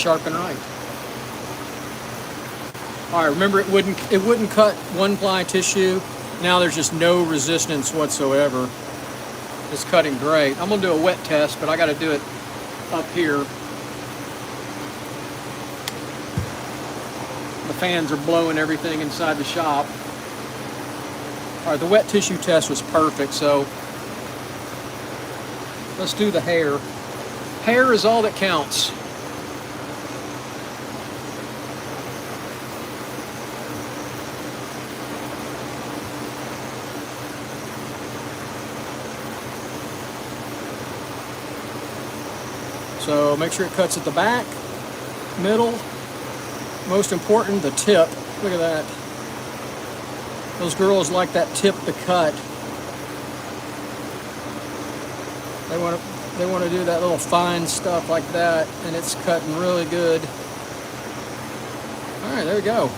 Sharpen Right. All right, remember it wouldn't cut one ply tissue. Now there's just no resistance whatsoever. It's cutting great. I'm gonna do a wet test, but I gotta do it up here. The fans are blowing everything inside the shop. All right, the wet tissue test was perfect, so let's do the hair. Hair is all that counts. So make sure it cuts at the back, middle, most important, the tip. Look at that. Those girls like that tip to cut. They want to do that little fine stuff like that, and it's cutting really good. All right, there we go.